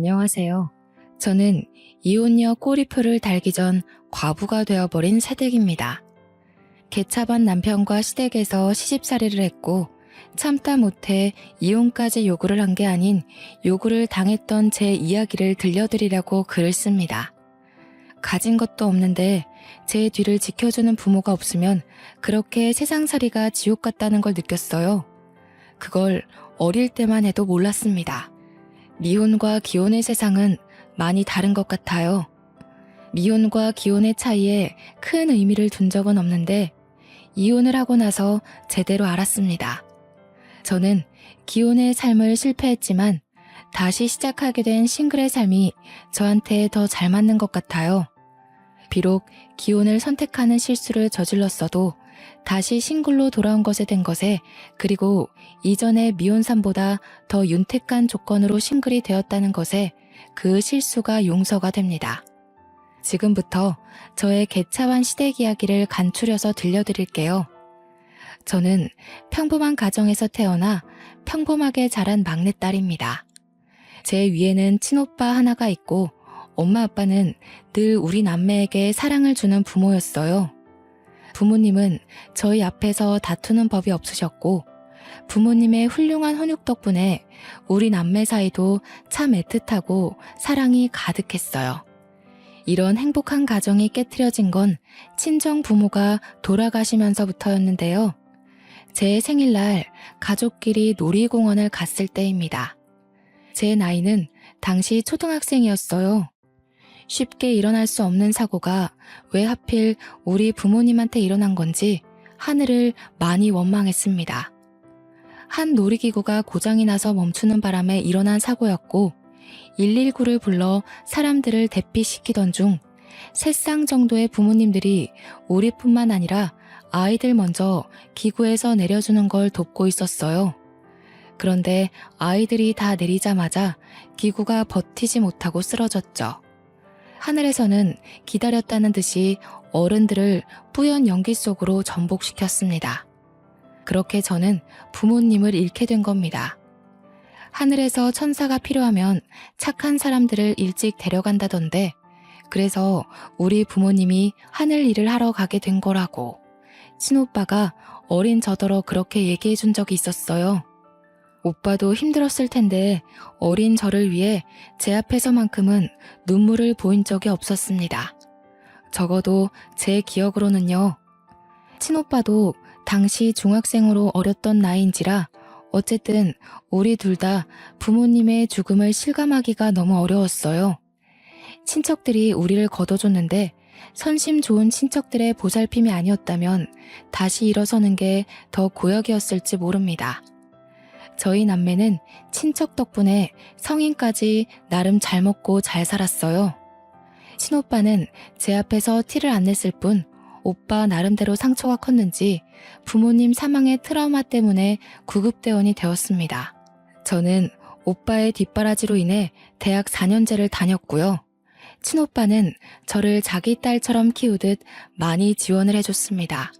안녕하세요. 저는 이혼녀 꼬리표를 달기 전 과부가 되어버린 새댁입니다. 개차반 남편과 시댁에서 시집살이를 했고 참다 못해 이혼까지 요구를 한 게 아닌 요구를 당했던 제 이야기를 들려드리려고 글을 씁니다. 가진 것도 없는데 제 뒤를 지켜주는 부모가 없으면 그렇게 세상살이가 지옥 같다는 걸 느꼈어요. 그걸 어릴 때만 해도 몰랐습니다. 미혼과 기혼의 세상은 많이 다른 것 같아요. 미혼과 기혼의 차이에 큰 의미를 둔 적은 없는데 이혼을 하고 나서 제대로 알았습니다. 저는 기혼의 삶을 실패했지만 다시 시작하게 된 싱글의 삶이 저한테 더 잘 맞는 것 같아요. 비록 기혼을 선택하는 실수를 저질렀어도 다시 싱글로 돌아온 것에 된 것에, 그리고 이전의 미혼 삶보다 더 윤택한 조건으로 싱글이 되었다는 것에 그 실수가 용서가 됩니다. 지금부터 저의 개차반 시댁 이야기를 간추려서 들려드릴게요. 저는 평범한 가정에서 태어나 평범하게 자란 막내딸입니다. 제 위에는 친오빠 하나가 있고 엄마 아빠는 늘 우리 남매에게 사랑을 주는 부모였어요. 부모님은 저희 앞에서 다투는 법이 없으셨고 부모님의 훌륭한 훈육 덕분에 우리 남매 사이도 참 애틋하고 사랑이 가득했어요. 이런 행복한 가정이 깨트려진 건 친정 부모가 돌아가시면서부터였는데요. 제 생일날 가족끼리 놀이공원을 갔을 때입니다. 제 나이는 당시 초등학생이었어요. 쉽게 일어날 수 없는 사고가 왜 하필 우리 부모님한테 일어난 건지 하늘을 많이 원망했습니다. 한 놀이기구가 고장이 나서 멈추는 바람에 일어난 사고였고 119를 불러 사람들을 대피시키던 중 3쌍 정도의 부모님들이 우리뿐만 아니라 아이들 먼저 기구에서 내려주는 걸 돕고 있었어요. 그런데 아이들이 다 내리자마자 기구가 버티지 못하고 쓰러졌죠. 하늘에서는 기다렸다는 듯이 어른들을 뿌연 연기 속으로 전복시켰습니다. 그렇게 저는 부모님을 잃게 된 겁니다. 하늘에서 천사가 필요하면 착한 사람들을 일찍 데려간다던데, 그래서 우리 부모님이 하늘 일을 하러 가게 된 거라고 친오빠가 어린 저더러 그렇게 얘기해 준 적이 있었어요. 오빠도 힘들었을 텐데 어린 저를 위해 제 앞에서만큼은 눈물을 보인 적이 없었습니다. 적어도 제 기억으로는요. 친오빠도 당시 중학생으로 어렸던 나이인지라 어쨌든 우리 둘 다 부모님의 죽음을 실감하기가 너무 어려웠어요. 친척들이 우리를 거둬줬는데 선심 좋은 친척들의 보살핌이 아니었다면 다시 일어서는 게 더 고역이었을지 모릅니다. 저희 남매는 친척 덕분에 성인까지 나름 잘 먹고 잘 살았어요. 친오빠는 제 앞에서 티를 안 냈을 뿐 오빠 나름대로 상처가 컸는지 부모님 사망의 트라우마 때문에 구급대원이 되었습니다. 저는 오빠의 뒷바라지로 인해 대학 4년제를 다녔고요. 친오빠는 저를 자기 딸처럼 키우듯 많이 지원을 해줬습니다.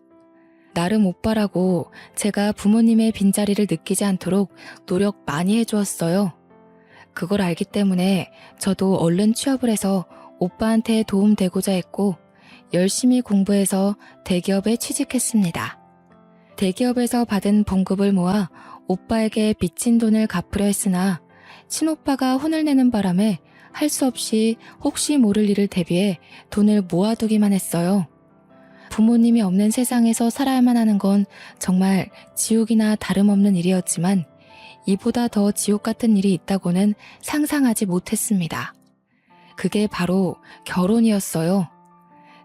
나름 오빠라고 제가 부모님의 빈자리를 느끼지 않도록 노력 많이 해주었어요. 그걸 알기 때문에 저도 얼른 취업을 해서 오빠한테 도움되고자 했고 열심히 공부해서 대기업에 취직했습니다. 대기업에서 받은 봉급을 모아 오빠에게 빚진 돈을 갚으려 했으나 친오빠가 혼을 내는 바람에 할 수 없이 혹시 모를 일을 대비해 돈을 모아두기만 했어요. 부모님이 없는 세상에서 살아야만 하는 건 정말 지옥이나 다름없는 일이었지만 이보다 더 지옥 같은 일이 있다고는 상상하지 못했습니다. 그게 바로 결혼이었어요.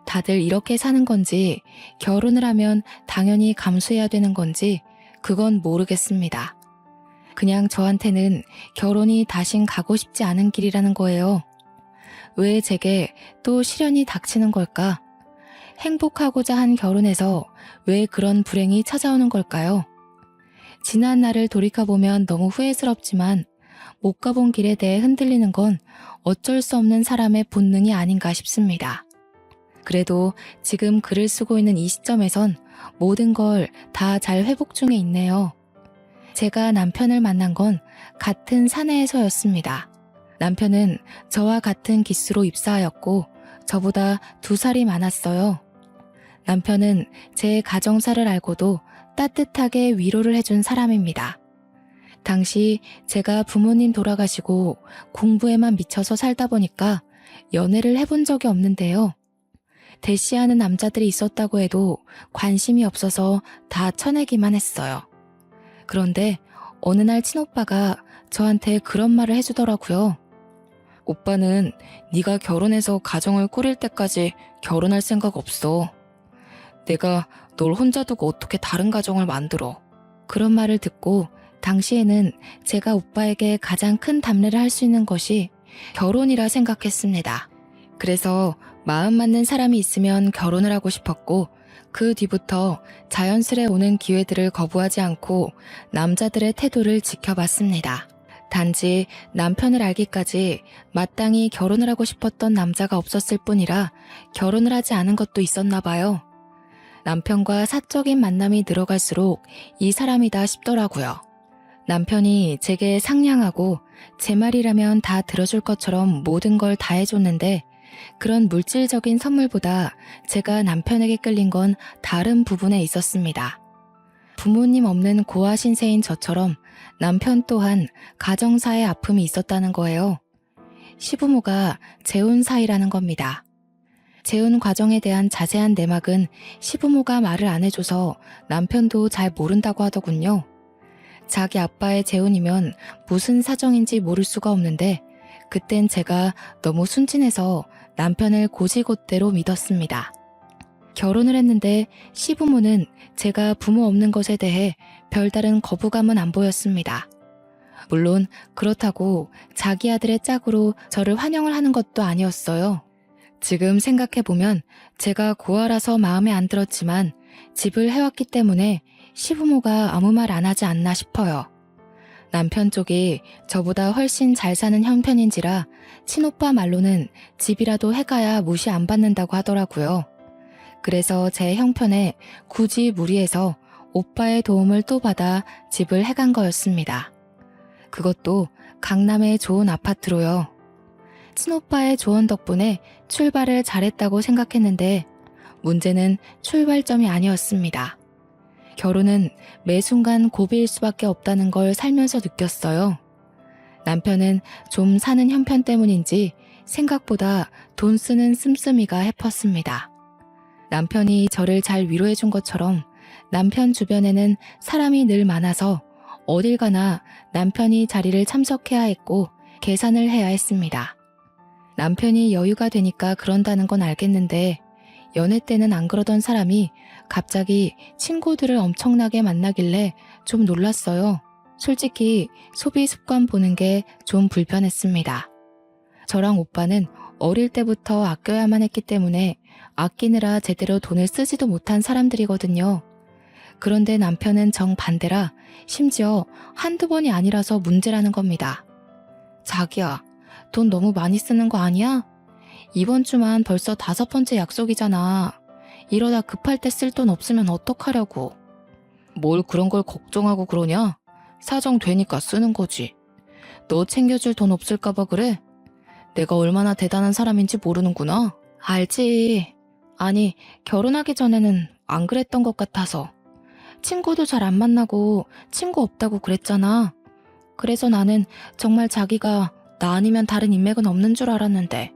다들 이렇게 사는 건지 결혼을 하면 당연히 감수해야 되는 건지 그건 모르겠습니다. 그냥 저한테는 결혼이 다신 가고 싶지 않은 길이라는 거예요. 왜 제게 또 시련이 닥치는 걸까? 행복하고자 한 결혼에서 왜 그런 불행이 찾아오는 걸까요? 지난 날을 돌이켜보면 너무 후회스럽지만 못 가본 길에 대해 흔들리는 건 어쩔 수 없는 사람의 본능이 아닌가 싶습니다. 그래도 지금 글을 쓰고 있는 이 시점에선 모든 걸 다 잘 회복 중에 있네요. 제가 남편을 만난 건 같은 사내에서였습니다. 남편은 저와 같은 기수로 입사하였고 저보다 2살이 많았어요. 남편은 제 가정사를 알고도 따뜻하게 위로를 해준 사람입니다. 당시 제가 부모님 돌아가시고 공부에만 미쳐서 살다 보니까 연애를 해본 적이 없는데요. 대시하는 남자들이 있었다고 해도 관심이 없어서 다 쳐내기만 했어요. 그런데 어느 날 친오빠가 저한테 그런 말을 해주더라고요. 오빠는 네가 결혼해서 가정을 꾸릴 때까지 결혼할 생각 없어. 내가 널 혼자 두고 어떻게 다른 가정을 만들어. 그런 말을 듣고 당시에는 제가 오빠에게 가장 큰 담례를 할 수 있는 것이 결혼이라 생각했습니다. 그래서 마음 맞는 사람이 있으면 결혼을 하고 싶었고 그 뒤부터 자연스레 오는 기회들을 거부하지 않고 남자들의 태도를 지켜봤습니다. 단지 남편을 알기까지 마땅히 결혼을 하고 싶었던 남자가 없었을 뿐이라 결혼을 하지 않은 것도 있었나 봐요. 남편과 사적인 만남이 늘어갈수록 이 사람이다 싶더라고요. 남편이 제게 상냥하고 제 말이라면 다 들어줄 것처럼 모든 걸 다 해줬는데 그런 물질적인 선물보다 제가 남편에게 끌린 건 다른 부분에 있었습니다. 부모님 없는 고아 신세인 저처럼 남편 또한 가정사의 아픔이 있었다는 거예요. 시부모가 재혼 사이라는 겁니다. 재혼 과정에 대한 자세한 내막은 시부모가 말을 안 해줘서 남편도 잘 모른다고 하더군요. 자기 아빠의 재혼이면 무슨 사정인지 모를 수가 없는데 그땐 제가 너무 순진해서 남편을 고지곳대로 믿었습니다. 결혼을 했는데 시부모는 제가 부모 없는 것에 대해 별다른 거부감은 안 보였습니다. 물론 그렇다고 자기 아들의 짝으로 저를 환영을 하는 것도 아니었어요. 지금 생각해보면 제가 고아라서 마음에 안 들었지만 집을 해왔기 때문에 시부모가 아무 말 안 하지 않나 싶어요. 남편 쪽이 저보다 훨씬 잘 사는 형편인지라 친오빠 말로는 집이라도 해가야 무시 안 받는다고 하더라고요. 그래서 제 형편에 굳이 무리해서 오빠의 도움을 또 받아 집을 해간 거였습니다. 그것도 강남의 좋은 아파트로요. 친오빠의 조언 덕분에 출발을 잘했다고 생각했는데 문제는 출발점이 아니었습니다. 결혼은 매 순간 고비일 수밖에 없다는 걸 살면서 느꼈어요. 남편은 좀 사는 형편 때문인지 생각보다 돈 쓰는 씀씀이가 해펐습니다. 남편이 저를 잘 위로해준 것처럼 남편 주변에는 사람이 늘 많아서 어딜 가나 남편이 자리를 참석해야 했고 계산을 해야 했습니다. 남편이 여유가 되니까 그런다는 건 알겠는데 연애 때는 안 그러던 사람이 갑자기 친구들을 엄청나게 만나길래 좀 놀랐어요. 솔직히 소비 습관 보는 게 좀 불편했습니다. 저랑 오빠는 어릴 때부터 아껴야만 했기 때문에 아끼느라 제대로 돈을 쓰지도 못한 사람들이거든요. 그런데 남편은 정반대라 심지어 한두 번이 아니라서 문제라는 겁니다. 자기야, 돈 너무 많이 쓰는 거 아니야? 이번 주만 벌써 5번째 약속이잖아. 이러다 급할 때 쓸 돈 없으면 어떡하려고. 뭘 그런 걸 걱정하고 그러냐? 사정 되니까 쓰는 거지. 너 챙겨줄 돈 없을까 봐 그래? 내가 얼마나 대단한 사람인지 모르는구나. 알지. 아니, 결혼하기 전에는 안 그랬던 것 같아서. 친구도 잘 안 만나고 친구 없다고 그랬잖아. 그래서 나는 정말 자기가 나 아니면 다른 인맥은 없는 줄 알았는데.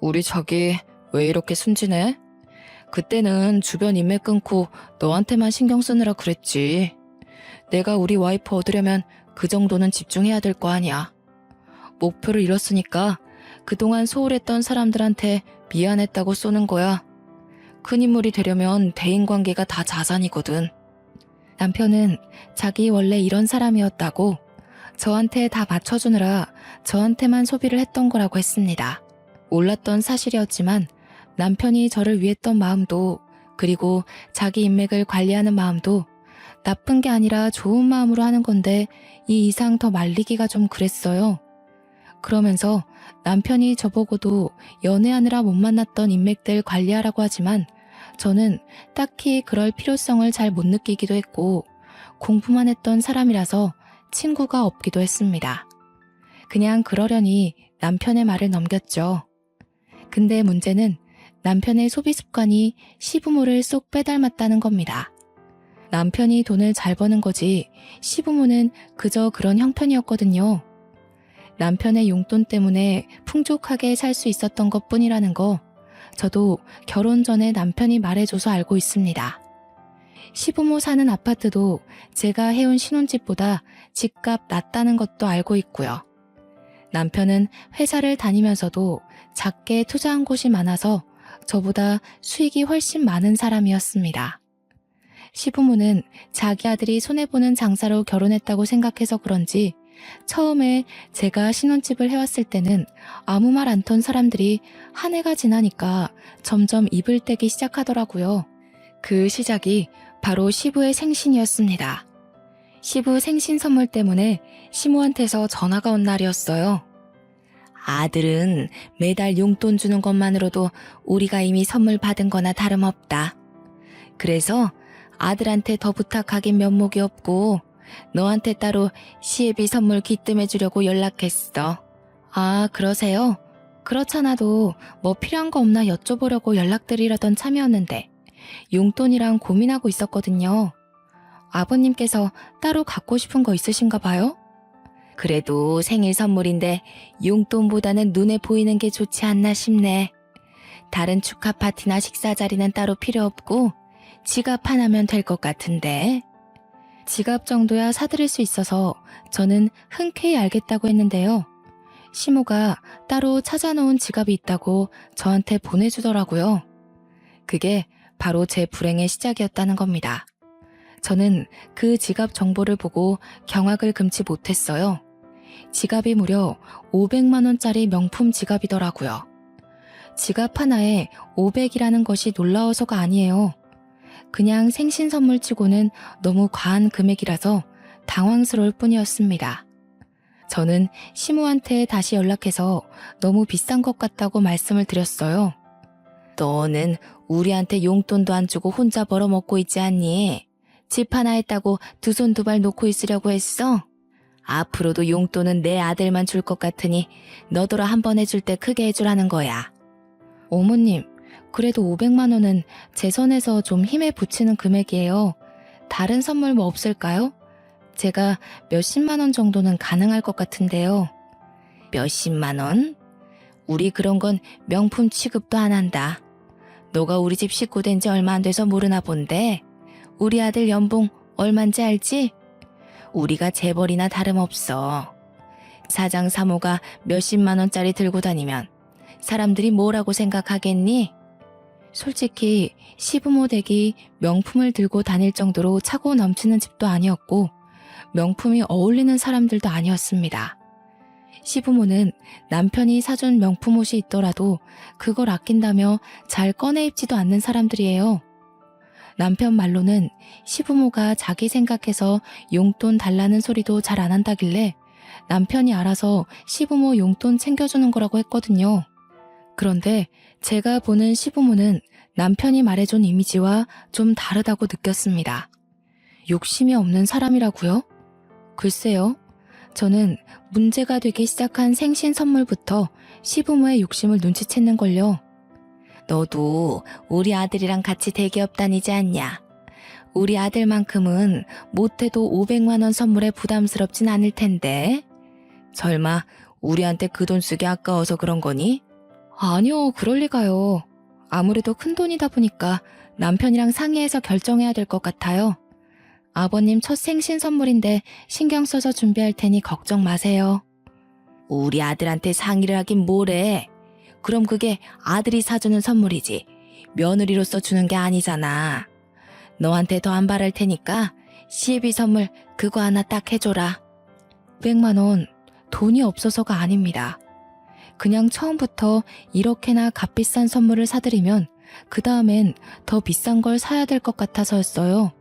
우리 자기 왜 이렇게 순진해? 그때는 주변 인맥 끊고 너한테만 신경 쓰느라 그랬지. 내가 우리 와이프 얻으려면 그 정도는 집중해야 될 거 아니야. 목표를 이뤘으니까 그동안 소홀했던 사람들한테 미안했다고 쏘는 거야. 큰 인물이 되려면 대인관계가 다 자산이거든. 남편은 자기 원래 이런 사람이었다고 저한테 다 맞춰주느라 저한테만 소비를 했던 거라고 했습니다. 몰랐던 사실이었지만 남편이 저를 위했던 마음도 그리고 자기 인맥을 관리하는 마음도 나쁜 게 아니라 좋은 마음으로 하는 건데 이 이상 더 말리기가 좀 그랬어요. 그러면서 남편이 저보고도 연애하느라 못 만났던 인맥들 관리하라고 하지만 저는 딱히 그럴 필요성을 잘 못 느끼기도 했고 공부만 했던 사람이라서 친구가 없기도 했습니다. 그냥 그러려니 남편의 말을 넘겼죠. 근데 문제는 남편의 소비 습관이 시부모를 쏙 빼닮았다는 겁니다. 남편이 돈을 잘 버는 거지 시부모는 그저 그런 형편이었거든요. 남편의 용돈 때문에 풍족하게 살 수 있었던 것뿐이라는 거 저도 결혼 전에 남편이 말해줘서 알고 있습니다. 시부모 사는 아파트도 제가 해온 신혼집보다 집값 낮다는 것도 알고 있고요. 남편은 회사를 다니면서도 작게 투자한 곳이 많아서 저보다 수익이 훨씬 많은 사람이었습니다. 시부모는 자기 아들이 손해보는 장사로 결혼했다고 생각해서 그런지 처음에 제가 신혼집을 해왔을 때는 아무 말 안 턴 사람들이 한 해가 지나니까 점점 입을 떼기 시작하더라고요. 그 시작이 바로 시부의 생신이었습니다. 시부 생신 선물 때문에 시모한테서 전화가 온 날이었어요. 아들은 매달 용돈 주는 것만으로도 우리가 이미 선물 받은 거나 다름없다. 그래서 아들한테 더 부탁하긴 면목이 없고 너한테 따로 시애비 선물 기뜸해 주려고 연락했어. 아, 그러세요? 그렇잖아도 뭐 필요한 거 없나 여쭤보려고 연락드리려던 참이었는데 용돈이랑 고민하고 있었거든요. 아버님께서 따로 갖고 싶은 거 있으신가 봐요? 그래도 생일 선물인데 용돈보다는 눈에 보이는 게 좋지 않나 싶네. 다른 축하 파티나 식사 자리는 따로 필요 없고 지갑 하나면 될 것 같은데. 지갑 정도야 사드릴 수 있어서 저는 흔쾌히 알겠다고 했는데요. 시모가 따로 찾아놓은 지갑이 있다고 저한테 보내주더라고요. 그게 바로 제 불행의 시작이었다는 겁니다. 저는 그 지갑 정보를 보고 경악을 금치 못했어요. 지갑이 무려 500만 원짜리 명품 지갑이더라고요. 지갑 하나에 500이라는 것이 놀라워서가 아니에요. 그냥 생신 선물 치고는 너무 과한 금액이라서 당황스러울 뿐이었습니다. 저는 시모한테 다시 연락해서 너무 비싼 것 같다고 말씀을 드렸어요. 너는 우리한테 용돈도 안 주고 혼자 벌어먹고 있지 않니? 집 하나 했다고 두 손 두 발 놓고 있으려고 했어? 앞으로도 용돈은 내 아들만 줄 것 같으니 너더러 한 번 해줄 때 크게 해주라는 거야. 어머님, 그래도 500만 원은 제 선에서 좀 힘에 부치는 금액이에요. 다른 선물 뭐 없을까요? 제가 몇십만 원 정도는 가능할 것 같은데요. 몇십만 원? 우리 그런 건 명품 취급도 안 한다. 너가 우리 집 식구 된 지 얼마 안 돼서 모르나 본데 우리 아들 연봉 얼만지 알지? 우리가 재벌이나 다름없어. 사장 사모가 몇십만 원짜리 들고 다니면 사람들이 뭐라고 생각하겠니? 솔직히 시부모 댁이 명품을 들고 다닐 정도로 차고 넘치는 집도 아니었고 명품이 어울리는 사람들도 아니었습니다. 시부모는 남편이 사준 명품 옷이 있더라도 그걸 아낀다며 잘 꺼내 입지도 않는 사람들이에요. 남편 말로는 시부모가 자기 생각해서 용돈 달라는 소리도 잘 안 한다길래 남편이 알아서 시부모 용돈 챙겨주는 거라고 했거든요. 그런데 제가 보는 시부모는 남편이 말해준 이미지와 좀 다르다고 느꼈습니다. 욕심이 없는 사람이라고요? 글쎄요. 저는 문제가 되기 시작한 생신 선물부터 시부모의 욕심을 눈치챘는걸요. 너도 우리 아들이랑 같이 대기업 다니지 않냐? 우리 아들만큼은 못해도 500만 원 선물에 부담스럽진 않을 텐데. 설마 우리한테 그 돈 쓰기 아까워서 그런 거니? 아니요, 그럴 리가요. 아무래도 큰 돈이다 보니까 남편이랑 상의해서 결정해야 될 것 같아요. 아버님 첫 생신 선물인데 신경 써서 준비할 테니 걱정 마세요. 우리 아들한테 상의를 하긴 뭐래. 그럼 그게 아들이 사주는 선물이지 며느리로서 주는 게 아니잖아. 너한테 더 안 바랄 테니까 시애비 선물 그거 하나 딱 해줘라. 500만 원 돈이 없어서가 아닙니다. 그냥 처음부터 이렇게나 값비싼 선물을 사드리면 그 다음엔 더 비싼 걸 사야 될 것 같아서였어요.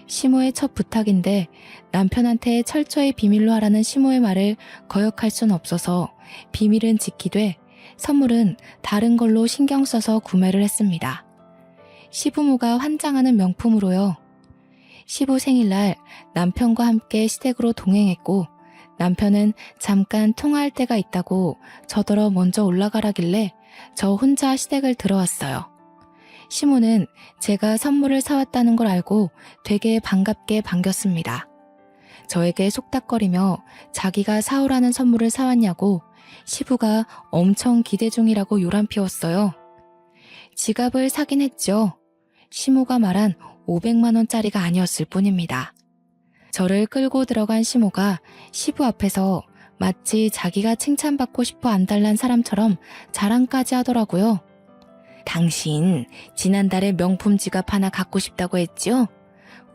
시모의 첫 부탁인데 남편한테 철저히 비밀로 하라는 시모의 말을 거역할 순 없어서 비밀은 지키되 선물은 다른 걸로 신경 써서 구매를 했습니다. 시부모가 환장하는 명품으로요. 시부 생일날 남편과 함께 시댁으로 동행했고 남편은 잠깐 통화할 때가 있다고 저더러 먼저 올라가라길래 저 혼자 시댁을 들어왔어요. 시모는 제가 선물을 사왔다는 걸 알고 되게 반갑게 반겼습니다. 저에게 속닥거리며 자기가 사오라는 선물을 사왔냐고 시부가 엄청 기대 중이라고 요란 피웠어요. 지갑을 사긴 했죠. 시모가 말한 500만 원짜리가 아니었을 뿐입니다. 저를 끌고 들어간 시모가 시부 앞에서 마치 자기가 칭찬받고 싶어 안달난 사람처럼 자랑까지 하더라고요. 당신 지난달에 명품 지갑 하나 갖고 싶다고 했죠?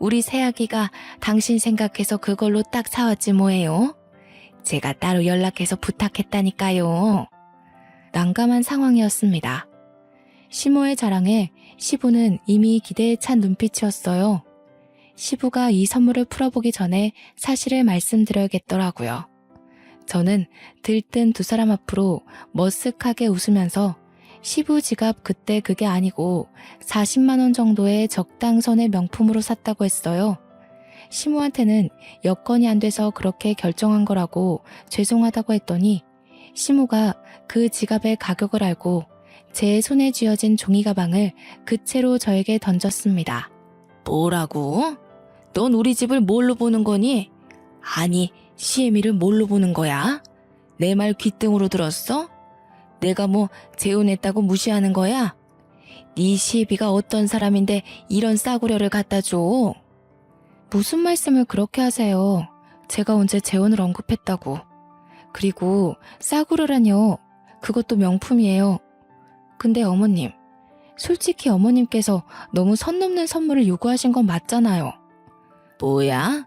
우리 새아기가 당신 생각해서 그걸로 딱 사왔지 뭐예요? 제가 따로 연락해서 부탁했다니까요. 난감한 상황이었습니다. 시모의 자랑에 시부는 이미 기대에 찬 눈빛이었어요. 시부가 이 선물을 풀어보기 전에 사실을 말씀드려야겠더라고요. 저는 들뜬 두 사람 앞으로 머쓱하게 웃으면서 시부 지갑 그때 그게 아니고 40만 원 정도의 적당선의 명품으로 샀다고 했어요. 시모한테는 여건이 안 돼서 그렇게 결정한 거라고 죄송하다고 했더니 시모가 그 지갑의 가격을 알고 제 손에 쥐어진 종이 가방을 그 채로 저에게 던졌습니다. 뭐라고? 넌 우리 집을 뭘로 보는 거니? 아니, 시애미를 뭘로 보는 거야? 내 말 귓등으로 들었어? 내가 뭐 재혼했다고 무시하는 거야? 네 시애비가 어떤 사람인데 이런 싸구려를 갖다 줘? 무슨 말씀을 그렇게 하세요? 제가 언제 재혼을 언급했다고. 그리고 싸구려라뇨. 그것도 명품이에요. 근데 어머님, 솔직히 어머님께서 너무 선 넘는 선물을 요구하신 건 맞잖아요. 뭐야?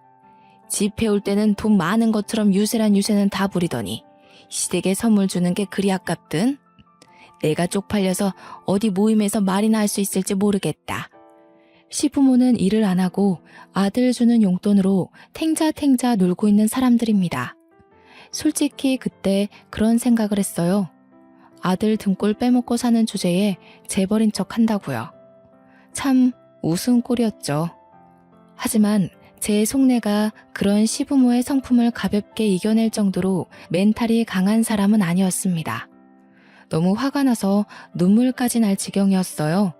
집 해올 때는 돈 많은 것처럼 유세란 유세는 다 부리더니 시댁에 선물 주는 게 그리 아깝든? 내가 쪽팔려서 어디 모임에서 말이나 할 수 있을지 모르겠다. 시부모는 일을 안 하고 아들 주는 용돈으로 탱자탱자 놀고 있는 사람들입니다. 솔직히 그때 그런 생각을 했어요. 아들 등골 빼먹고 사는 주제에 재벌인 척 한다고요. 참 우스운 꼴이었죠. 하지만 제 속내가 그런 시부모의 성품을 가볍게 이겨낼 정도로 멘탈이 강한 사람은 아니었습니다. 너무 화가 나서 눈물까지 날 지경이었어요.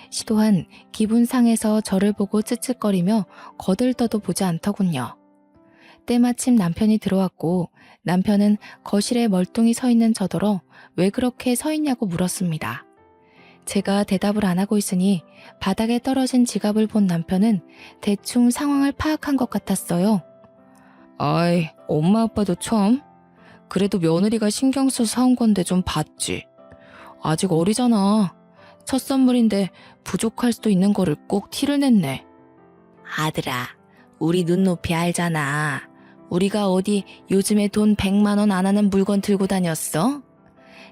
시 또한 기분 상해서 저를 보고 쯧쯧거리며 거들떠도 보지 않더군요. 때마침 남편이 들어왔고 남편은 거실에 멀뚱히 서 있는 저더러 왜 그렇게 서 있냐고 물었습니다. 제가 대답을 안 하고 있으니 바닥에 떨어진 지갑을 본 남편은 대충 상황을 파악한 것 같았어요. 아이, 엄마 아빠도 처음? 그래도 며느리가 신경 써서 사온 건데 좀 봤지. 아직 어리잖아. 첫 선물인데 부족할 수도 있는 거를 꼭 티를 냈네. 아들아, 우리 눈높이 알잖아. 우리가 어디 요즘에 돈 100만 원 안 하는 물건 들고 다녔어?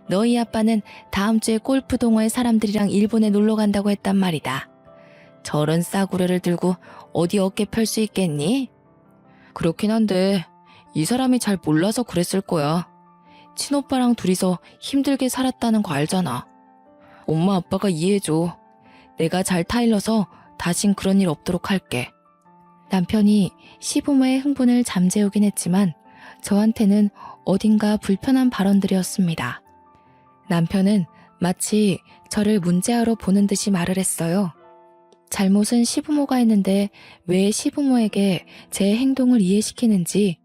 너희 아빠는 다음 주에 골프 동호회 사람들이랑 일본에 놀러 간다고 했단 말이다. 저런 싸구려를 들고 어디 어깨 펼 수 있겠니? 그렇긴 한데 이 사람이 잘 몰라서 그랬을 거야. 친오빠랑 둘이서 힘들게 살았다는 거 알잖아. 엄마 아빠가 이해해줘. 내가 잘 타일러서 다신 그런 일 없도록 할게. 남편이 시부모의 흥분을 잠재우긴 했지만 저한테는 어딘가 불편한 발언들이었습니다. 남편은 마치 저를 문제아로 보는 듯이 말을 했어요. 잘못은 시부모가 했는데 왜 시부모에게 제 행동을 이해시키는지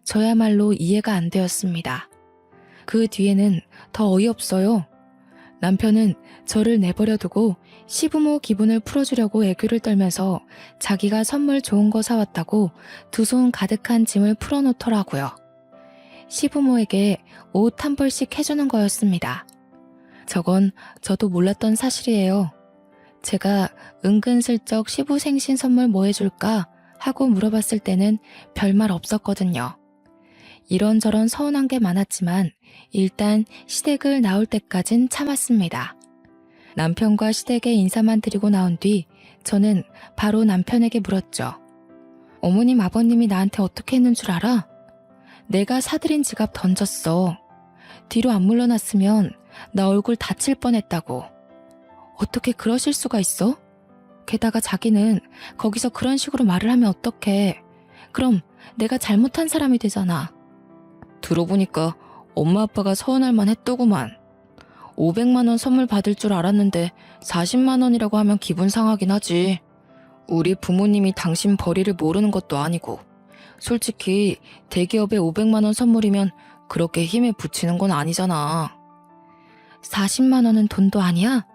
저야말로 이해가 안 되었습니다. 그 뒤에는 더 어이없어요. 남편은 저를 내버려 두고 시부모 기분을 풀어주려고 애교를 떨면서 자기가 선물 좋은 거 사왔다고 두 손 가득한 짐을 풀어놓더라고요. 시부모에게 옷 한 벌씩 해주는 거였습니다. 저건 저도 몰랐던 사실이에요. 제가 은근슬쩍 시부 생신 선물 뭐 해줄까 하고 물어봤을 때는 별말 없었거든요. 이런저런 서운한 게 많았지만 일단 시댁을 나올 때까진 참았습니다. 남편과 시댁에 인사만 드리고 나온 뒤 저는 바로 남편에게 물었죠. 어머님 아버님이 나한테 어떻게 했는 줄 알아? 내가 사들인 지갑 던졌어. 뒤로 안 물러났으면 나 얼굴 다칠 뻔했다고. 어떻게 그러실 수가 있어? 게다가 자기는 거기서 그런 식으로 말을 하면 어떡해. 그럼 내가 잘못한 사람이 되잖아. 들어보니까 엄마 아빠가 서운할 만했더구만. 500만 원 선물 받을 줄 알았는데 40만 원이라고 하면 기분 상하긴 하지. 우리 부모님이 당신 벌이를 모르는 것도 아니고 솔직히 대기업에 500만 원 선물이면 그렇게 힘에 부치는 건 아니잖아. 40만 원은 돈도 아니야?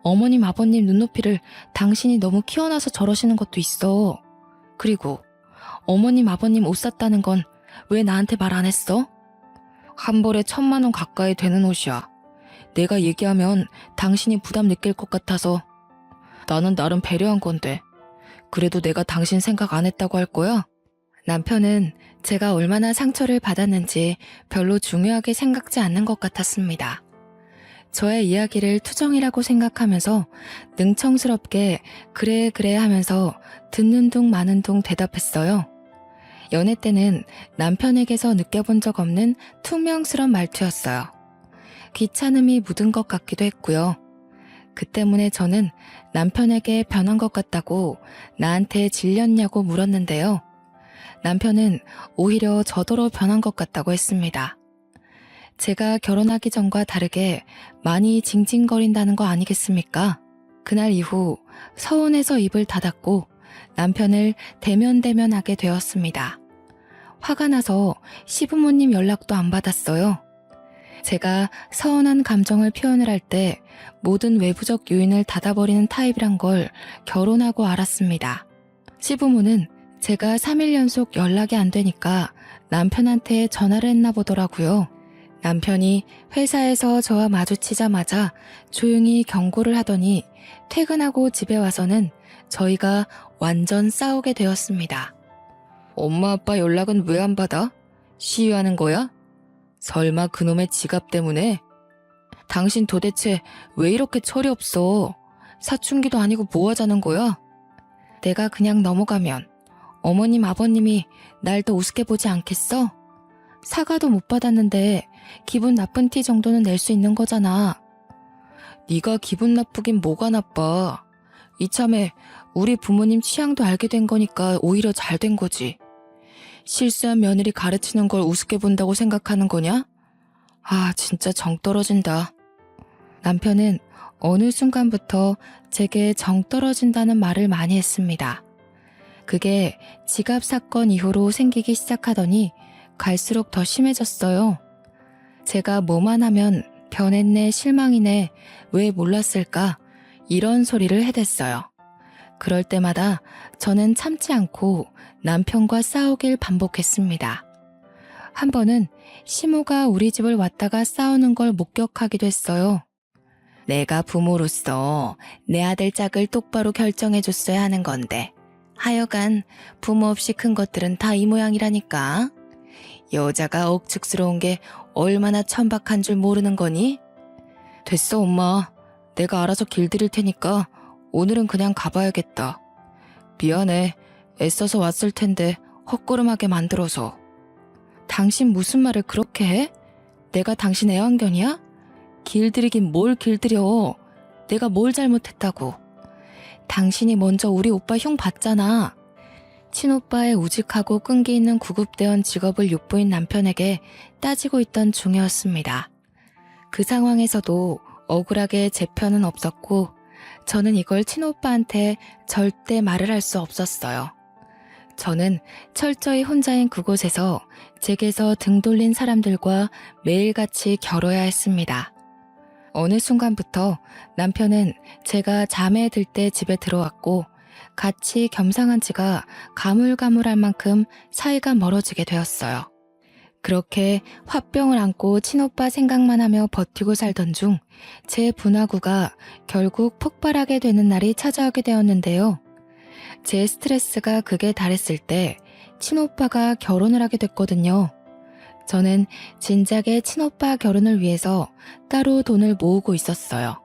어머님 아버님 눈높이를 당신이 너무 키워놔서 저러시는 것도 있어. 그리고 어머님 아버님 옷 샀다는 건 왜 나한테 말 안 했어? 한 벌에 1,000만 원 가까이 되는 옷이야. 내가 얘기하면 당신이 부담 느낄 것 같아서 나는 나름 배려한 건데 그래도 내가 당신 생각 안 했다고 할 거야? 남편은 제가 얼마나 상처를 받았는지 별로 중요하게 생각지 않는 것 같았습니다. 저의 이야기를 투정이라고 생각하면서 능청스럽게 그래 그래 하면서 듣는 둥 마는 둥 대답했어요. 연애 때는 남편에게서 느껴본 적 없는 퉁명스런 말투였어요. 귀찮음이 묻은 것 같기도 했고요. 그 때문에 저는 남편에게 변한 것 같다고 나한테 질렸냐고 물었는데요. 남편은 오히려 저더러 변한 것 같다고 했습니다. 제가 결혼하기 전과 다르게 많이 징징거린다는 거 아니겠습니까? 그날 이후 서운해서 입을 닫았고 남편을 대면대면하게 되었습니다. 화가 나서 시부모님 연락도 안 받았어요. 제가 서운한 감정을 표현을 할 때 모든 외부적 요인을 닫아버리는 타입이란 걸 결혼하고 알았습니다. 시부모는 제가 3일 연속 연락이 안 되니까 남편한테 전화를 했나 보더라고요. 남편이 회사에서 저와 마주치자마자 조용히 경고를 하더니 퇴근하고 집에 와서는 저희가 완전 싸우게 되었습니다. 엄마 아빠 연락은 왜 안 받아? 시위하는 거야? 설마 그놈의 지갑 때문에? 당신 도대체 왜 이렇게 철이 없어? 사춘기도 아니고 뭐 하자는 거야? 내가 그냥 넘어가면 어머님 아버님이 날 더 우습게 보지 않겠어? 사과도 못 받았는데 기분 나쁜 티 정도는 낼 수 있는 거잖아. 네가 기분 나쁘긴 뭐가 나빠. 이참에 우리 부모님 취향도 알게 된 거니까 오히려 잘 된 거지. 실수한 며느리 가르치는 걸 우습게 본다고 생각하는 거냐? 아, 진짜 정 떨어진다. 남편은 어느 순간부터 제게 정 떨어진다는 말을 많이 했습니다. 그게 지갑 사건 이후로 생기기 시작하더니 갈수록 더 심해졌어요. 제가 뭐만 하면 변했네, 실망이네, 왜 몰랐을까? 이런 소리를 해댔어요. 그럴 때마다 저는 참지 않고 남편과 싸우길 반복했습니다. 한 번은 시모가 우리 집을 왔다가 싸우는 걸 목격하기도 했어요. 내가 부모로서 내 아들 짝을 똑바로 결정해줬어야 하는 건데 하여간 부모 없이 큰 것들은 다 이 모양이라니까. 여자가 억측스러운 게 얼마나 천박한 줄 모르는 거니? 됐어 엄마. 내가 알아서 길들일 테니까 오늘은 그냥 가봐야겠다. 미안해. 애써서 왔을 텐데 헛걸음하게 만들어서. 당신 무슨 말을 그렇게 해? 내가 당신 애완견이야? 길들이긴 뭘 길들여. 내가 뭘 잘못했다고. 당신이 먼저 우리 오빠 흉 봤잖아. 친오빠의 우직하고 끈기 있는 구급대원 직업을 욕보인 남편에게 따지고 있던 중이었습니다. 그 상황에서도 억울하게 제 편은 없었고 저는 이걸 친오빠한테 절대 말을 할 수 없었어요. 저는 철저히 혼자인 그곳에서 제게서 등 돌린 사람들과 매일같이 겨뤄야 했습니다. 어느 순간부터 남편은 제가 잠에 들 때 집에 들어왔고 같이 겸상한 지가 가물가물할 만큼 사이가 멀어지게 되었어요. 그렇게 화병을 안고 친오빠 생각만 하며 버티고 살던 중 제 분화구가 결국 폭발하게 되는 날이 찾아오게 되었는데요. 제 스트레스가 극에 달했을 때 친오빠가 결혼을 하게 됐거든요. 저는 진작에 친오빠 결혼을 위해서 따로 돈을 모으고 있었어요.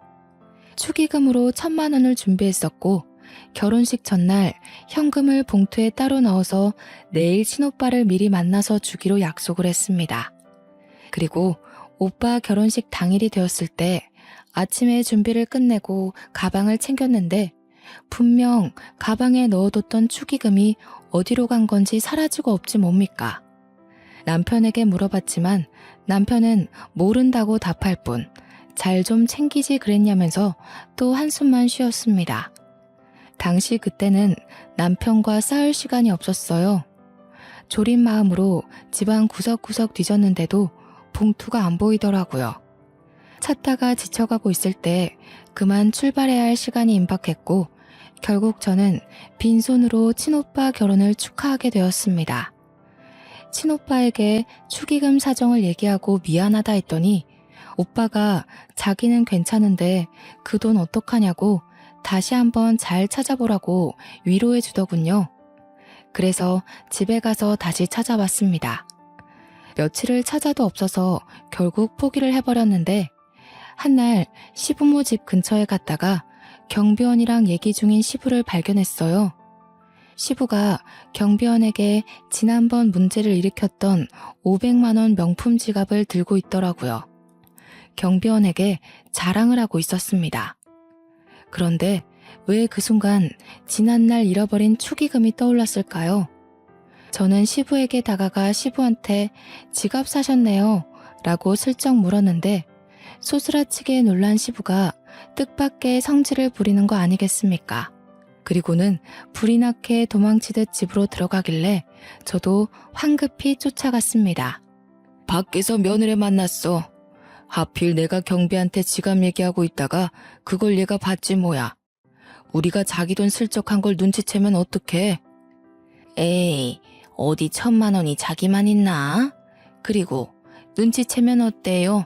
축의금으로 1,000만 원을 준비했었고 결혼식 전날 현금을 봉투에 따로 넣어서 내일 친오빠를 미리 만나서 주기로 약속을 했습니다. 그리고 오빠 결혼식 당일이 되었을 때 아침에 준비를 끝내고 가방을 챙겼는데 분명 가방에 넣어뒀던 축의금이 어디로 간 건지 사라지고 없지 뭡니까? 남편에게 물어봤지만 남편은 모른다고 답할 뿐 잘 좀 챙기지 그랬냐면서 또 한숨만 쉬었습니다. 당시 그때는 남편과 싸울 시간이 없었어요. 졸인 마음으로 집안 구석구석 뒤졌는데도 봉투가 안 보이더라고요. 찾다가 지쳐가고 있을 때 그만 출발해야 할 시간이 임박했고 결국 저는 빈손으로 친오빠 결혼을 축하하게 되었습니다. 친오빠에게 축의금 사정을 얘기하고 미안하다 했더니 오빠가 자기는 괜찮은데 그 돈 어떡하냐고 다시 한번 잘 찾아보라고 위로해 주더군요. 그래서 집에 가서 다시 찾아봤습니다. 며칠을 찾아도 없어서 결국 포기를 해버렸는데 한날 시부모 집 근처에 갔다가 경비원이랑 얘기 중인 시부를 발견했어요. 시부가 경비원에게 지난번 문제를 일으켰던 500만 원 명품 지갑을 들고 있더라고요. 경비원에게 자랑을 하고 있었습니다. 그런데 왜 그 순간 지난날 잃어버린 축의금이 떠올랐을까요? 저는 시부에게 다가가 시부한테 지갑 사셨네요 라고 슬쩍 물었는데 소스라치게 놀란 시부가 뜻밖의 성질을 부리는 거 아니겠습니까? 그리고는 불이 나게 도망치듯 집으로 들어가길래 저도 황급히 쫓아갔습니다. 밖에서 며느리 만났어. 하필 내가 경비한테 지갑 얘기하고 있다가 그걸 얘가 봤지 뭐야. 우리가 자기 돈 슬쩍 한 걸 눈치채면 어떡해? 에이, 어디 1,000만 원이 자기만 있나? 그리고 눈치채면 어때요?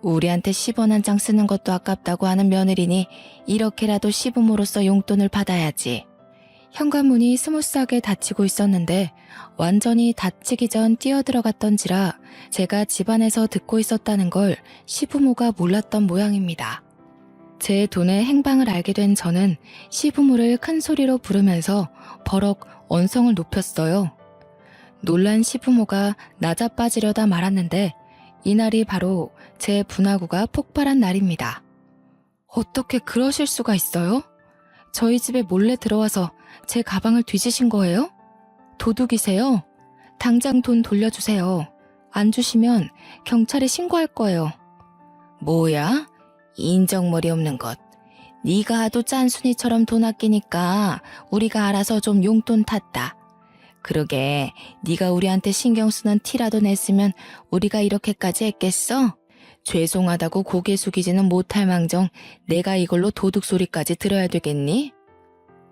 우리한테 10원 한 장 쓰는 것도 아깝다고 하는 며느리니 이렇게라도 시부모로서 용돈을 받아야지. 현관문이 스무스하게 닫히고 있었는데 완전히 닫히기 전 뛰어들어갔던지라 제가 집안에서 듣고 있었다는 걸 시부모가 몰랐던 모양입니다. 제 돈의 행방을 알게 된 저는 시부모를 큰 소리로 부르면서 버럭 언성을 높였어요. 놀란 시부모가 나자빠지려다 말았는데 이날이 바로 제 분화구가 폭발한 날입니다. 어떻게 그러실 수가 있어요? 저희 집에 몰래 들어와서 제 가방을 뒤지신 거예요? 도둑이세요? 당장 돈 돌려주세요. 안 주시면 경찰에 신고할 거예요. 뭐야? 인정머리 없는 것. 네가 하도 짠순이처럼 돈 아끼니까 우리가 알아서 좀 용돈 탔다. 그러게 네가 우리한테 신경 쓰는 티라도 냈으면 우리가 이렇게까지 했겠어? 죄송하다고 고개 숙이지는 못할 망정 내가 이걸로 도둑소리까지 들어야 되겠니?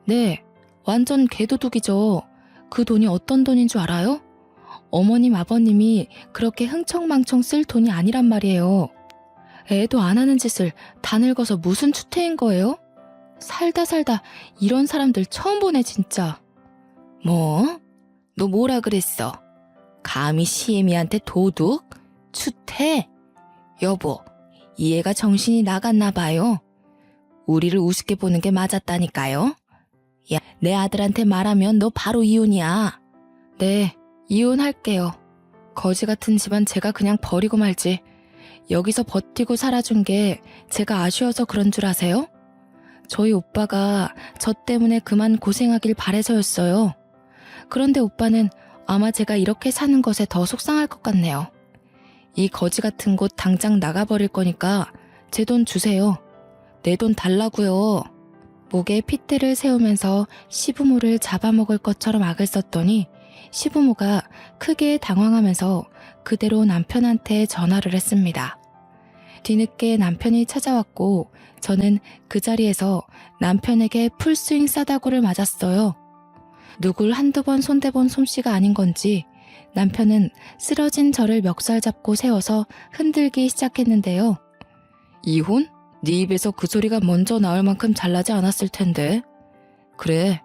네, 완전 개도둑이죠. 그 돈이 어떤 돈인 줄 알아요? 어머님 아버님이 그렇게 흥청망청 쓸 돈이 아니란 말이에요. 애도 안 하는 짓을 다 늙어서 무슨 추태인 거예요? 살다 이런 사람들 처음 보네 진짜. 뭐? 너 뭐라 그랬어? 감히 시애미한테 도둑? 추태? 여보, 이 애가 정신이 나갔나 봐요. 우리를 우습게 보는 게 맞았다니까요. 야, 내 아들한테 말하면 너 바로 이혼이야. 네, 이혼할게요. 거지 같은 집안 제가 그냥 버리고 말지. 여기서 버티고 살아준 게 제가 아쉬워서 그런 줄 아세요? 저희 오빠가 저 때문에 그만 고생하길 바래서였어요. 그런데 오빠는 아마 제가 이렇게 사는 것에 더 속상할 것 같네요. 이 거지 같은 곳 당장 나가버릴 거니까 제 돈 주세요. 내 돈 달라고요. 목에 핏대를 세우면서 시부모를 잡아먹을 것처럼 악을 썼더니 시부모가 크게 당황하면서 그대로 남편한테 전화를 했습니다. 뒤늦게 남편이 찾아왔고 저는 그 자리에서 남편에게 풀스윙 싸다구를 맞았어요. 누굴 한두 번 손대본 솜씨가 아닌 건지 남편은 쓰러진 저를 멱살 잡고 세워서 흔들기 시작했는데요. 이혼? 네 입에서 그 소리가 먼저 나올 만큼 잘나지 않았을 텐데. 그래,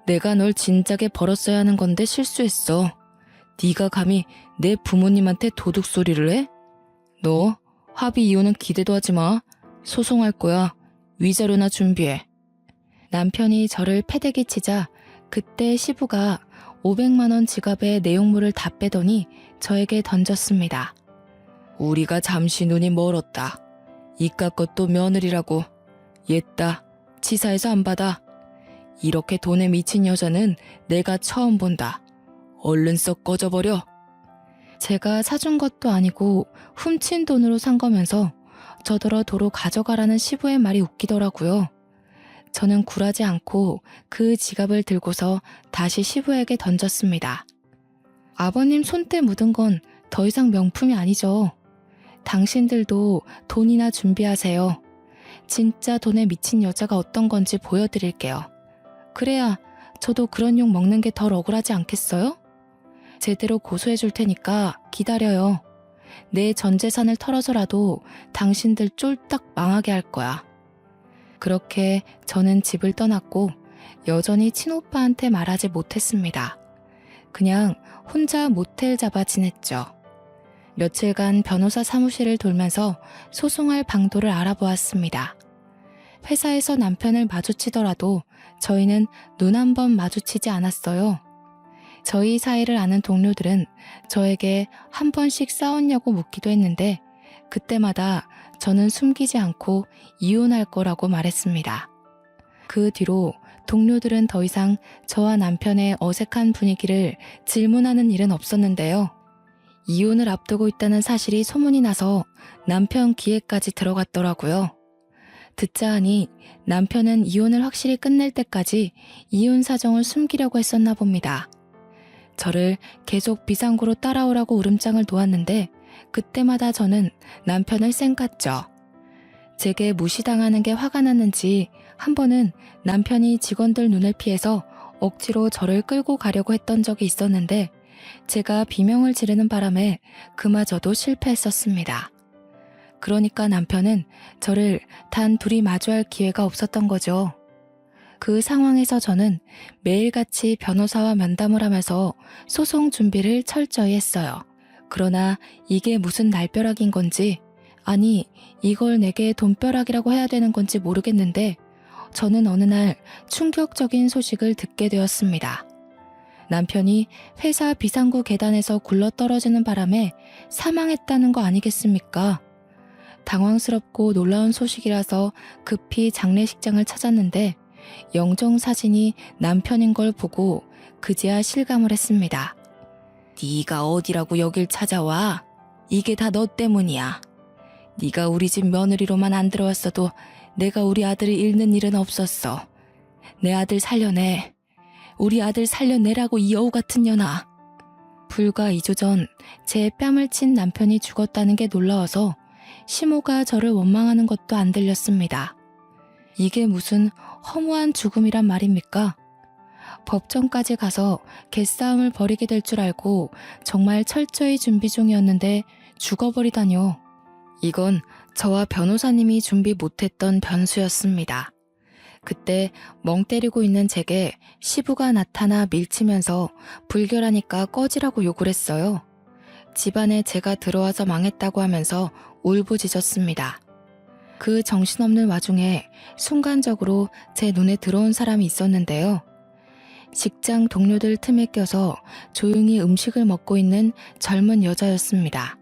내가 널 진작에 벌었어야 하는 건데 실수했어. 네가 감히 내 부모님한테 도둑 소리를 해? 너 합의 이혼은 기대도 하지 마. 소송할 거야. 위자료나 준비해. 남편이 저를 패대기 치자 그때 시부가 500만 원 지갑에 내용물을 다 빼더니 저에게 던졌습니다. 우리가 잠시 눈이 멀었다. 이깟 것도 며느리라고. 옛다. 치사해서 안 받아. 이렇게 돈에 미친 여자는 내가 처음 본다. 얼른 썩 꺼져버려. 제가 사준 것도 아니고 훔친 돈으로 산 거면서 저더러 도로 가져가라는 시부의 말이 웃기더라고요. 저는 굴하지 않고 그 지갑을 들고서 다시 시부에게 던졌습니다. 아버님 손때 묻은 건 더 이상 명품이 아니죠. 당신들도 돈이나 준비하세요. 진짜 돈에 미친 여자가 어떤 건지 보여드릴게요. 그래야 저도 그런 욕 먹는 게 덜 억울하지 않겠어요? 제대로 고소해 줄 테니까 기다려요. 내 전 재산을 털어서라도 당신들 쫄딱 망하게 할 거야. 그렇게 저는 집을 떠났고 여전히 친오빠한테 말하지 못했습니다. 그냥 혼자 모텔 잡아 지냈죠. 며칠간 변호사 사무실을 돌면서 소송할 방도를 알아보았습니다. 회사에서 남편을 마주치더라도 저희는 눈 한 번 마주치지 않았어요. 저희 사이를 아는 동료들은 저에게 한 번씩 싸웠냐고 묻기도 했는데 그때마다 저는 숨기지 않고 이혼할 거라고 말했습니다. 그 뒤로 동료들은 더 이상 저와 남편의 어색한 분위기를 질문하는 일은 없었는데요. 이혼을 앞두고 있다는 사실이 소문이 나서 남편 귀에까지 들어갔더라고요. 듣자 하니 남편은 이혼을 확실히 끝낼 때까지 이혼 사정을 숨기려고 했었나 봅니다. 저를 계속 비상구로 따라오라고 울음장을 놓았는데 그때마다 저는 남편을 쌩깠죠. 제게 무시당하는 게 화가 났는지 한 번은 남편이 직원들 눈을 피해서 억지로 저를 끌고 가려고 했던 적이 있었는데 제가 비명을 지르는 바람에 그마저도 실패했었습니다. 그러니까 남편은 저를 단 둘이 마주할 기회가 없었던 거죠. 그 상황에서 저는 매일같이 변호사와 면담을 하면서 소송 준비를 철저히 했어요. 그러나 이게 무슨 날벼락인 건지, 아니 이걸 내게 돈벼락이라고 해야 되는 건지 모르겠는데 저는 어느 날 충격적인 소식을 듣게 되었습니다. 남편이 회사 비상구 계단에서 굴러떨어지는 바람에 사망했다는 거 아니겠습니까? 당황스럽고 놀라운 소식이라서 급히 장례식장을 찾았는데 영정사진이 남편인 걸 보고 그제야 실감을 했습니다. 네가 어디라고 여길 찾아와? 이게 다 너 때문이야. 네가 우리 집 며느리로만 안 들어왔어도 내가 우리 아들을 잃는 일은 없었어. 내 아들 살려내. 우리 아들 살려내라고 이 여우 같은 년아. 불과 2주 전 제 뺨을 친 남편이 죽었다는 게 놀라워서 시모가 저를 원망하는 것도 안 들렸습니다. 이게 무슨 허무한 죽음이란 말입니까? 법정까지 가서 개싸움을 벌이게 될 줄 알고 정말 철저히 준비 중이었는데 죽어버리다뇨. 이건 저와 변호사님이 준비 못했던 변수였습니다. 그때 멍 때리고 있는 제게 시부가 나타나 밀치면서 불결하니까 꺼지라고 욕을 했어요. 집안에 제가 들어와서 망했다고 하면서 울부짖었습니다. 그 정신없는 와중에 순간적으로 제 눈에 들어온 사람이 있었는데요. 직장 동료들 틈에 껴서 조용히 음식을 먹고 있는 젊은 여자였습니다.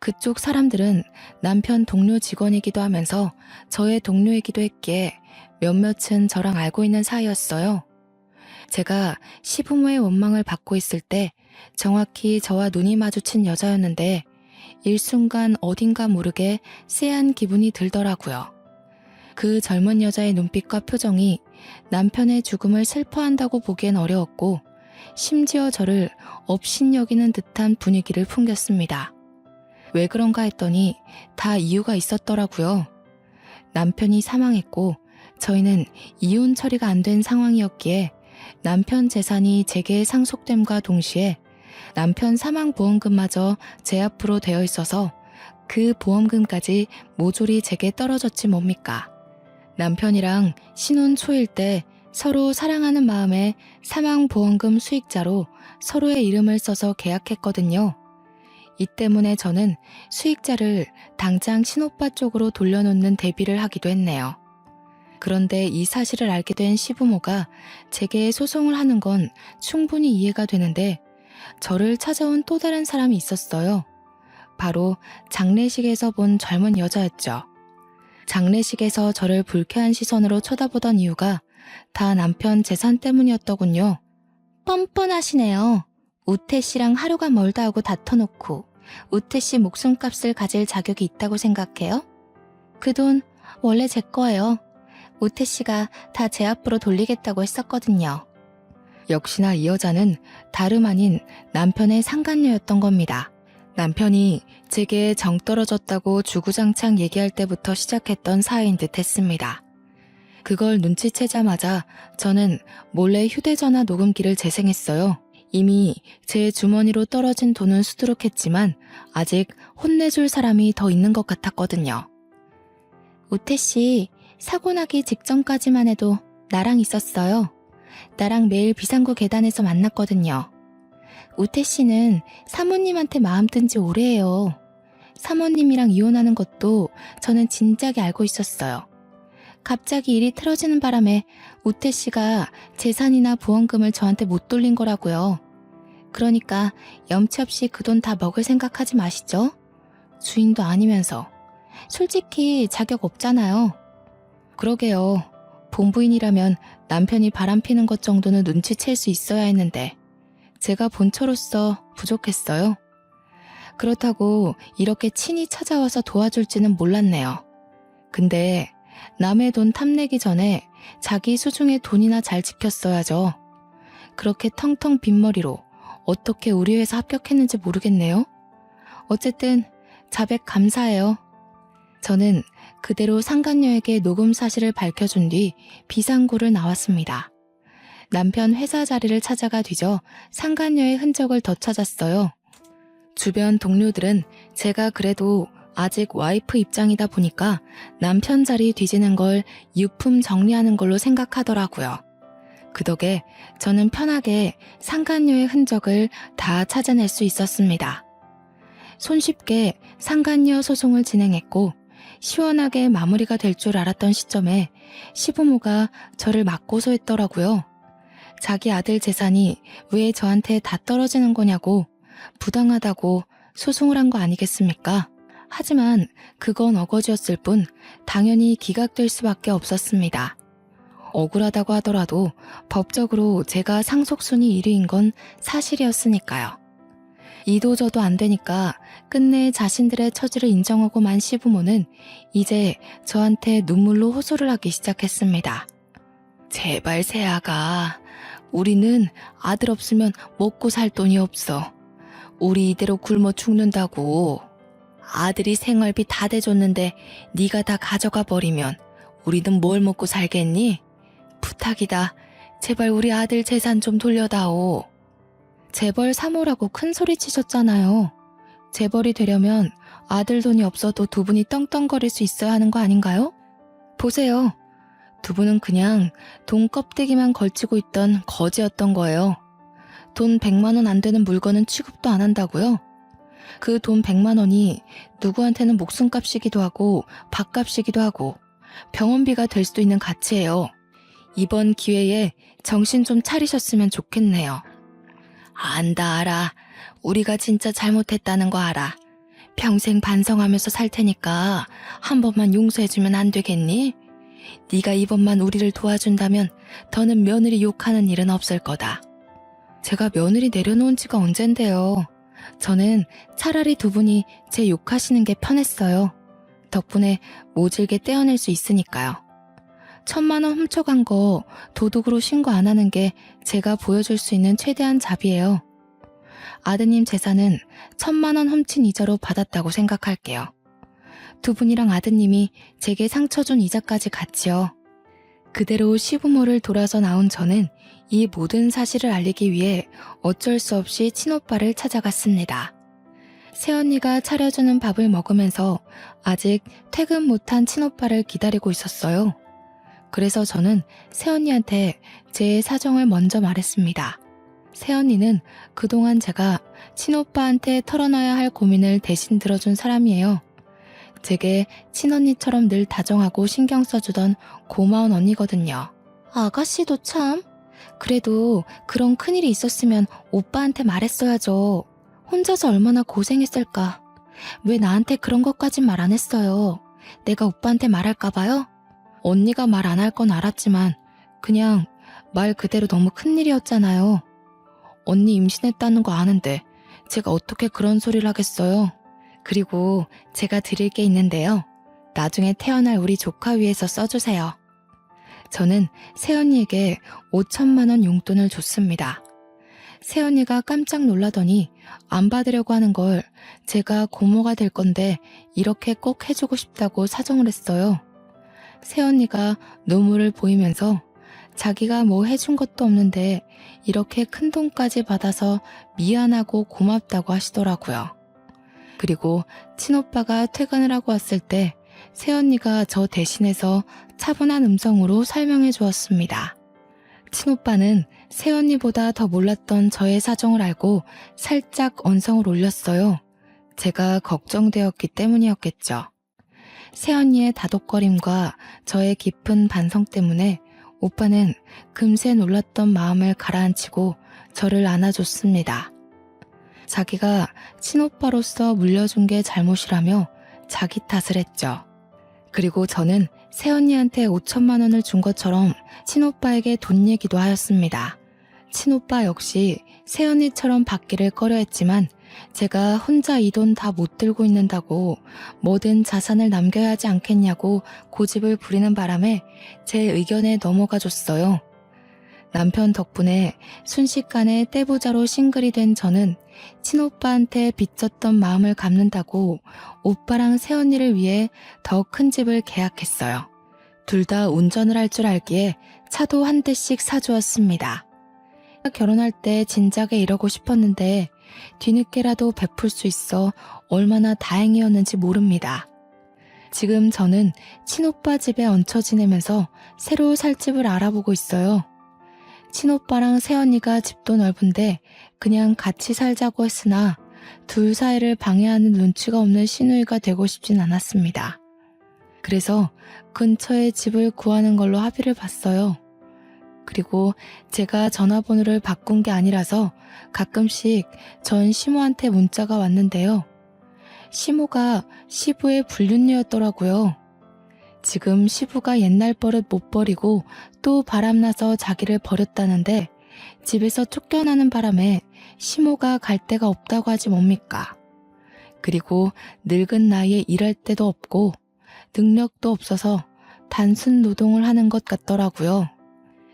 그쪽 사람들은 남편 동료 직원이기도 하면서 저의 동료이기도 했기에 몇몇은 저랑 알고 있는 사이였어요. 제가 시부모의 원망을 받고 있을 때 정확히 저와 눈이 마주친 여자였는데 일순간 어딘가 모르게 쎄한 기분이 들더라고요. 그 젊은 여자의 눈빛과 표정이 남편의 죽음을 슬퍼한다고 보기엔 어려웠고 심지어 저를 업신여기는 듯한 분위기를 풍겼습니다. 왜 그런가 했더니 다 이유가 있었더라고요. 남편이 사망했고 저희는 이혼 처리가 안 된 상황이었기에 남편 재산이 제게 상속됨과 동시에 남편 사망보험금마저 제 앞으로 되어 있어서 그 보험금까지 모조리 제게 떨어졌지 뭡니까. 남편이랑 신혼 초일 때 서로 사랑하는 마음에 사망보험금 수익자로 서로의 이름을 써서 계약했거든요. 이 때문에 저는 수익자를 당장 신오빠 쪽으로 돌려놓는 대비를 하기도 했네요. 그런데 이 사실을 알게 된 시부모가 제게 소송을 하는 건 충분히 이해가 되는데 저를 찾아온 또 다른 사람이 있었어요. 바로 장례식에서 본 젊은 여자였죠. 장례식에서 저를 불쾌한 시선으로 쳐다보던 이유가 다 남편 재산 때문이었더군요. 뻔뻔하시네요. 우태 씨랑 하루가 멀다 하고 다퉈놓고 우태 씨 목숨값을 가질 자격이 있다고 생각해요? 그 돈 원래 제 거예요. 우태 씨가 다 제 앞으로 돌리겠다고 했었거든요. 역시나 이 여자는 다름 아닌 남편의 상간녀였던 겁니다. 남편이 제게 정 떨어졌다고 주구장창 얘기할 때부터 시작했던 사이인 듯 했습니다. 그걸 눈치채자마자 저는 몰래 휴대전화 녹음기를 재생했어요. 이미 제 주머니로 떨어진 돈은 수두룩했지만 아직 혼내줄 사람이 더 있는 것 같았거든요. 우태 씨, 사고 나기 직전까지만 해도 나랑 있었어요. 나랑 매일 비상구 계단에서 만났거든요. 우태 씨는 사모님한테 마음 뜬 지 오래예요. 사모님이랑 이혼하는 것도 저는 진작에 알고 있었어요. 갑자기 일이 틀어지는 바람에 우태 씨가 재산이나 보험금을 저한테 못 돌린 거라고요. 그러니까 염치 없이 그 돈 다 먹을 생각하지 마시죠. 주인도 아니면서. 솔직히 자격 없잖아요. 그러게요. 본부인이라면 남편이 바람피는 것 정도는 눈치챌 수 있어야 했는데 제가 본처로서 부족했어요. 그렇다고 이렇게 친히 찾아와서 도와줄지는 몰랐네요. 근데 남의 돈 탐내기 전에 자기 수중에 돈이나 잘 지켰어야죠. 그렇게 텅텅 빈머리로 어떻게 우리 회사 합격했는지 모르겠네요. 어쨌든 자백 감사해요. 저는 그대로 상간녀에게 녹음 사실을 밝혀준 뒤 비상구를 나왔습니다. 남편 회사 자리를 찾아가 뒤져 상간녀의 흔적을 더 찾았어요. 주변 동료들은 제가 그래도 아직 와이프 입장이다 보니까 남편 자리 뒤지는 걸 유품 정리하는 걸로 생각하더라고요. 그 덕에 저는 편하게 상간녀의 흔적을 다 찾아낼 수 있었습니다. 손쉽게 상간녀 소송을 진행했고 시원하게 마무리가 될 줄 알았던 시점에 시부모가 저를 맞고소했더라고요. 자기 아들 재산이 왜 저한테 다 떨어지는 거냐고 부당하다고 소송을 한 거 아니겠습니까? 하지만 그건 어거지였을 뿐 당연히 기각될 수밖에 없었습니다. 억울하다고 하더라도 법적으로 제가 상속순위 1위인 건 사실이었으니까요. 이도저도 안 되니까 끝내 자신들의 처지를 인정하고 만 시부모는 이제 저한테 눈물로 호소를 하기 시작했습니다. 제발 새아가, 우리는 아들 없으면 먹고 살 돈이 없어. 우리 이대로 굶어 죽는다고. 아들이 생활비 다 대줬는데 네가 다 가져가 버리면 우리는 뭘 먹고 살겠니? 부탁이다. 제발 우리 아들 재산 좀 돌려다오. 재벌 사모라고 큰 소리 치셨잖아요. 재벌이 되려면 아들 돈이 없어도 두 분이 떵떵거릴 수 있어야 하는 거 아닌가요? 보세요. 두 분은 그냥 돈 껍데기만 걸치고 있던 거지였던 거예요. 돈 100만 원 안 되는 물건은 취급도 안 한다고요? 그 돈 100만 원이 누구한테는 목숨값이기도 하고 밥값이기도 하고 병원비가 될 수도 있는 가치예요. 이번 기회에 정신 좀 차리셨으면 좋겠네요. 안다 알아. 우리가 진짜 잘못했다는 거 알아. 평생 반성하면서 살 테니까 한 번만 용서해주면 안 되겠니? 네가 이번만 우리를 도와준다면 더는 며느리 욕하는 일은 없을 거다. 제가 며느리 내려놓은 지가 언젠데요. 저는 차라리 두 분이 제 욕하시는 게 편했어요. 덕분에 모질게 떼어낼 수 있으니까요. 1,000만 원 훔쳐간 거 도둑으로 신고 안 하는 게 제가 보여줄 수 있는 최대한 자비예요. 아드님 재산은 1,000만 원 훔친 이자로 받았다고 생각할게요. 두 분이랑 아드님이 제게 상처 준 이자까지 같이요. 그대로 시부모를 돌아서 나온 저는 이 모든 사실을 알리기 위해 어쩔 수 없이 친오빠를 찾아갔습니다. 새언니가 차려주는 밥을 먹으면서 아직 퇴근 못한 친오빠를 기다리고 있었어요. 그래서 저는 새언니한테 제 사정을 먼저 말했습니다. 새언니는 그동안 제가 친오빠한테 털어놔야 할 고민을 대신 들어준 사람이에요. 제게 친언니처럼 늘 다정하고 신경 써주던 고마운 언니거든요. 아가씨도 참. 그래도 그런 큰일이 있었으면 오빠한테 말했어야죠. 혼자서 얼마나 고생했을까. 왜 나한테 그런 것까진 말 안 했어요. 내가 오빠한테 말할까봐요? 언니가 말 안 할 건 알았지만 그냥 말 그대로 너무 큰일이었잖아요. 언니 임신했다는 거 아는데 제가 어떻게 그런 소리를 하겠어요? 그리고 제가 드릴 게 있는데요. 나중에 태어날 우리 조카 위해서 써주세요. 저는 새언니에게 5천만 원 용돈을 줬습니다. 새언니가 깜짝 놀라더니 안 받으려고 하는 걸 제가 고모가 될 건데 이렇게 꼭 해주고 싶다고 사정을 했어요. 새언니가 눈물을 보이면서 자기가 뭐 해준 것도 없는데 이렇게 큰 돈까지 받아서 미안하고 고맙다고 하시더라고요. 그리고 친오빠가 퇴근을 하고 왔을 때 새언니가 저 대신해서 차분한 음성으로 설명해 주었습니다. 친오빠는 새언니보다 더 몰랐던 저의 사정을 알고 살짝 언성을 올렸어요. 제가 걱정되었기 때문이었겠죠. 새언니의 다독거림과 저의 깊은 반성 때문에 오빠는 금세 놀랐던 마음을 가라앉히고 저를 안아줬습니다. 자기가 친오빠로서 물려준 게 잘못이라며 자기 탓을 했죠. 그리고 저는 새언니한테 5천만 원을 준 것처럼 친오빠에게 돈 얘기도 하였습니다. 친오빠 역시 새언니처럼 받기를 꺼려했지만 제가 혼자 이 돈 다 못 들고 있는다고 뭐든 자산을 남겨야 하지 않겠냐고 고집을 부리는 바람에 제 의견에 넘어가 줬어요. 남편 덕분에 순식간에 떼부자로 싱글이 된 저는 친오빠한테 빚졌던 마음을 갚는다고 오빠랑 새언니를 위해 더 큰 집을 계약했어요. 둘 다 운전을 할 줄 알기에 차도 한 대씩 사주었습니다. 결혼할 때 진작에 이러고 싶었는데 뒤늦게라도 베풀 수 있어 얼마나 다행이었는지 모릅니다. 지금 저는 친오빠 집에 얹혀 지내면서 새로 살 집을 알아보고 있어요. 친오빠랑 새언니가 집도 넓은데 그냥 같이 살자고 했으나 둘 사이를 방해하는 눈치가 없는 시누이가 되고 싶진 않았습니다. 그래서 근처에 집을 구하는 걸로 합의를 봤어요. 그리고 제가 전화번호를 바꾼 게 아니라서 가끔씩 전 시모한테 문자가 왔는데요. 시모가 시부의 불륜녀였더라고요. 지금 시부가 옛날 버릇 못 버리고 또 바람나서 자기를 버렸다는데 집에서 쫓겨나는 바람에 시모가 갈 데가 없다고 하지 뭡니까. 그리고 늙은 나이에 일할 데도 없고 능력도 없어서 단순 노동을 하는 것 같더라고요.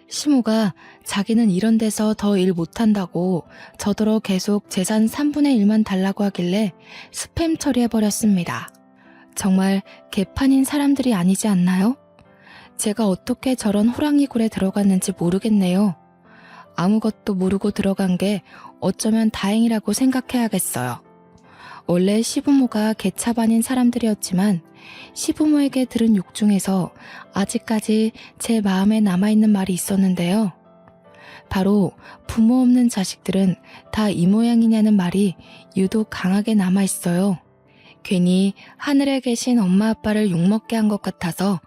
시모가 자기는 이런 데서 더 일 못한다고 저더러 계속 재산 3분의 1만 달라고 하길래 스팸 처리해버렸습니다. 정말 개판인 사람들이 아니지 않나요? 제가 어떻게 저런 호랑이 굴에 들어갔는지 모르겠네요. 아무것도 모르고 들어간 게 어쩌면 다행이라고 생각해야겠어요. 원래 시부모가 개차반인 사람들이었지만 시부모에게 들은 욕 중에서 아직까지 제 마음에 남아있는 말이 있었는데요. 바로 부모 없는 자식들은 다 이 모양이냐는 말이 유독 강하게 남아있어요. 괜히 하늘에 계신 엄마 아빠를 욕먹게 한 것 같아서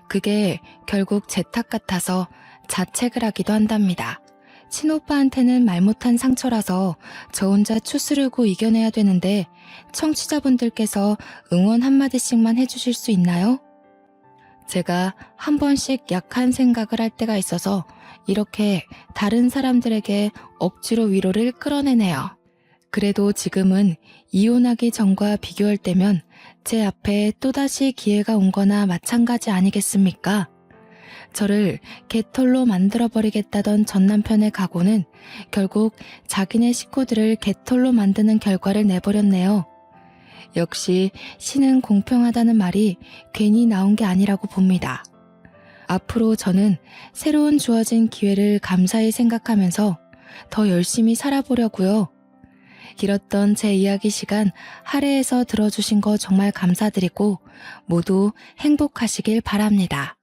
그게 결국 제 탓 같아서 자책을 하기도 한답니다. 친오빠한테는 말 못한 상처라서 저 혼자 추스르고 이겨내야 되는데 청취자분들께서 응원 한마디씩만 해주실 수 있나요? 제가 한 번씩 약한 생각을 할 때가 있어서 이렇게 다른 사람들에게 억지로 위로를 끌어내네요. 그래도 지금은 이혼하기 전과 비교할 때면 제 앞에 또다시 기회가 온 거나 마찬가지 아니겠습니까? 저를 개털로 만들어버리겠다던 전 남편의 각오는 결국 자기네 식구들을 개털로 만드는 결과를 내버렸네요. 역시 신은 공평하다는 말이 괜히 나온 게 아니라고 봅니다. 앞으로 저는 새로운 주어진 기회를 감사히 생각하면서 더 열심히 살아보려고요. 길었던 제 이야기 시간 할애해서 들어주신 거 정말 감사드리고 모두 행복하시길 바랍니다.